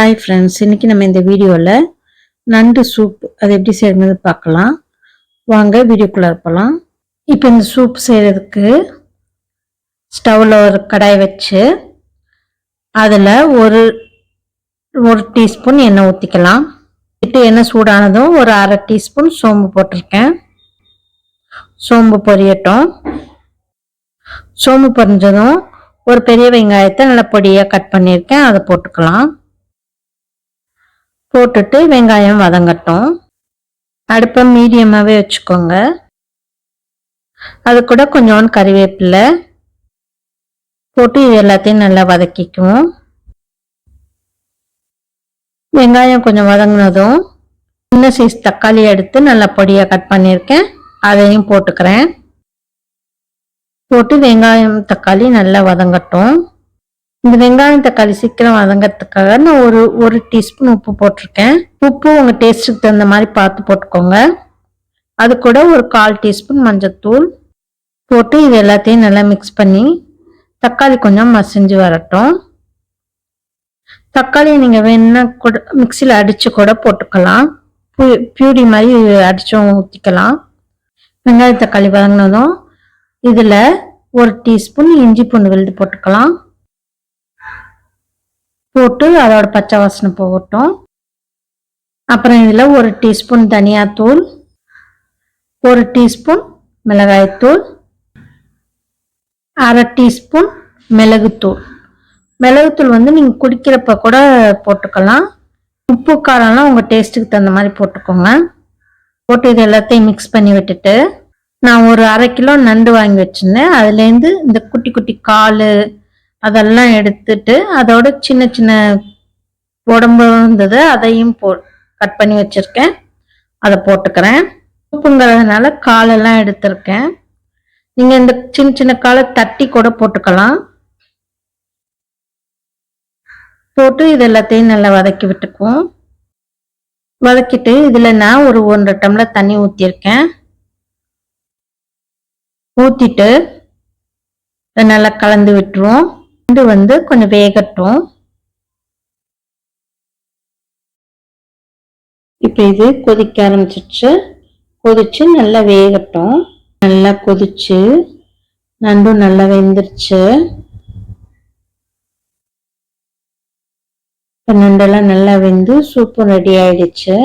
Hi friends, இன்னைக்கு நம்ம இந்த வீடியோவில் நண்டு சூப் அது எப்படி செய்யறது பார்க்கலாம். வாங்க வீடியோக்குள்ளே இருப்பலாம். இப்போ இந்த சூப் செய்கிறதுக்கு ஸ்டவ்வில் ஒரு கடாய் வச்சு அதில் ஒரு ஒரு டீஸ்பூன் எண்ணெய் ஊற்றிக்கலாம். எண்ணெய் சூடானதும் ஒரு அரை டீஸ்பூன் சோம்பு போட்டிருக்கேன். சோம்பு பொரியட்டும். சோம்பு பொரிஞ்சதும் ஒரு பெரிய வெங்காயத்தை நல்லா பொடியாக கட் பண்ணியிருக்கேன், அதை போட்டுக்கலாம். போட்டுட்டு வெங்காயம் வதங்கட்டும். அடுப்பை மீடியமாகவே வச்சுக்கோங்க. அது கூட கொஞ்சோண்டு கறிவேப்பிலை போட்டு இது எல்லாத்தையும் நல்லா வதக்கிக்குவோம். வெங்காயம் கொஞ்சம் வதங்கினதும் சின்ன சைஸ் தக்காளி எடுத்து நல்லா பொடியாக கட் பண்ணியிருக்கேன், அதையும் போட்டுக்கிறேன். போட்டு வெங்காயம் தக்காளி நல்லா வதங்கட்டும். இந்த வெங்காயம் தக்காளி சீக்கிரம் வதங்கிறதுக்காக நான் ஒரு டீஸ்பூன் உப்பு போட்டிருக்கேன். உப்பு உங்கள் டேஸ்ட்டுக்கு தகுந்த மாதிரி பார்த்து போட்டுக்கோங்க. அது கூட ஒரு 1/4 டீஸ்பூன் மஞ்சத்தூள் போட்டு இது எல்லாத்தையும் நல்லா மிக்ஸ் பண்ணி தக்காளி கொஞ்சம் மசிஞ்சு வரட்டும். தக்காளியை நீங்கள் வேணுன்னா கூட மிக்சியில் அடித்து கூட போட்டுக்கலாம். பியூரி மாதிரி அடிச்சும் ஊற்றிக்கலாம். வெங்காய தக்காளி வதங்கினதும் இதில் ஒரு டீஸ்பூன் இஞ்சி பூண்டு விழுது போட்டுக்கலாம். போட்டு அதோட பச்சை வாசனை போகட்டும். அப்புறம் இதில் ஒரு டீஸ்பூன் தனியாத்தூள், ஒரு டீஸ்பூன் மிளகாய்த்தூள், அரை டீஸ்பூன் மிளகுத்தூள். மிளகுத்தூள் நீங்கள் குடிக்கிறப்ப கூட போட்டுக்கலாம். உப்பு காரம்லாம் உங்கள் டேஸ்ட்டுக்கு தகுந்த மாதிரி போட்டுக்கோங்க. போட்டு இது எல்லாத்தையும் மிக்ஸ் பண்ணி விட்டுட்டு நான் ஒரு அரை கிலோ நண்டு வாங்கி வச்சுருந்தேன். அதுலேருந்து இந்த குட்டி குட்டி கால் அதெல்லாம் எடுத்துட்டு அதோட சின்ன சின்ன உடம்பு இருந்தது அதையும் கட் பண்ணி வச்சிருக்கேன், அதை போட்டுக்கிறேன். உப்புங்கிறதுனால காலெல்லாம் எடுத்திருக்கேன். நீங்க இந்த சின்ன சின்ன காலை தட்டி கூட போட்டுக்கலாம். போட்டு இது எல்லாத்தையும் நல்லா வதக்கி விட்டுக்குவோம். வதக்கிட்டு இதுல நான் ஒரு 1.5 டம்ளர் தண்ணி ஊற்றிருக்கேன். ஊற்றிட்டு நல்லா கலந்து விட்டுருவோம். நண்டு கொஞ்சம் வேகட்டும். இப்போ இது கொதிக்க ஆரம்பிச்சிருச்சு. கொதிச்சு நல்லா வேகட்டும். நல்லா கொதிச்சு நண்டும் நல்லா வெந்துருச்சு. நண்டெல்லாம் நல்லா வெந்து சூப்பும் ரெடி ஆயிடுச்சு.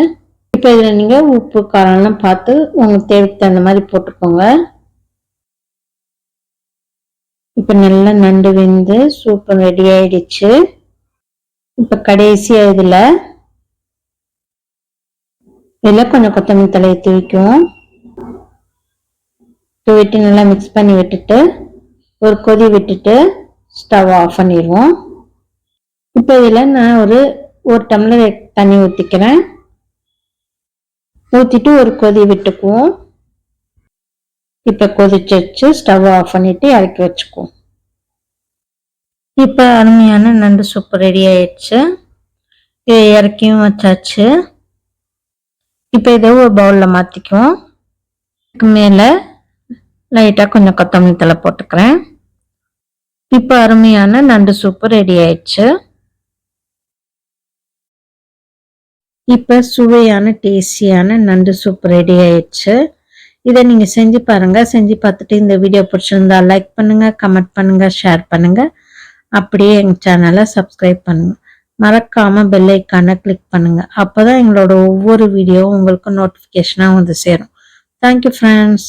இப்போ இதில் நீங்கள் உப்பு காரம்லாம் பார்த்து உங்களுக்கு தேவைக்கு தகுந்த மாதிரி போட்டுக்கோங்க. இப்போ நல்லா நண்டு வெந்து சூப்பர் ரெடி ஆயிடுச்சு. இப்போ கடைசியா இதில் கொஞ்சம் கொத்தமல்லி தலையை தூவிக்குவோம். தூவிட்டு நல்லா மிக்ஸ் பண்ணி விட்டுட்டு ஒரு கொதி விட்டுட்டு ஸ்டவ் ஆஃப் பண்ணிடுவோம். இப்போ இதில் நான் ஒரு டம்ளர் தண்ணி ஊற்றிக்கிறேன். ஊற்றிட்டு ஒரு கொதி விட்டுக்குவோம். இப்போ கொதிச்சு ஸ்டவ் ஆஃப் பண்ணிட்டு இறக்கி வச்சுக்குவோம். இப்போ அருமையான நண்டு சூப் ரெடி ஆயிடுச்சு. இதை இறக்கியும் வச்சாச்சு. இப்போ இதை ஒரு பவுலில் மாற்றிக்குவோம். இதுக்கு மேலே லைட்டாக கொஞ்சம் கொத்தமல்லி தழை போட்டுக்கிறேன். இப்போ அருமையான நண்டு சூப்பு ரெடி ஆயிடுச்சு. இப்போ சுவையான டேஸ்டியான நண்டு சூப் ரெடி ஆயிடுச்சு. இதை நீங்கள் செஞ்சு பாருங்கள். செஞ்சு பார்த்துட்டு இந்த வீடியோ பிடிச்சிருந்தா லைக் பண்ணுங்கள், கமெண்ட் பண்ணுங்கள், ஷேர் பண்ணுங்கள். அப்படியே எங்கள் சேனலை சப்ஸ்கிரைப் பண்ணுங்கள். மறக்காமல் பெல் ஐக்கானை கிளிக் பண்ணுங்கள். அப்போ தான் எங்களோட ஒவ்வொரு வீடியோவும் உங்களுக்கு நோட்டிஃபிகேஷனாக வந்து சேரும். Thank you friends.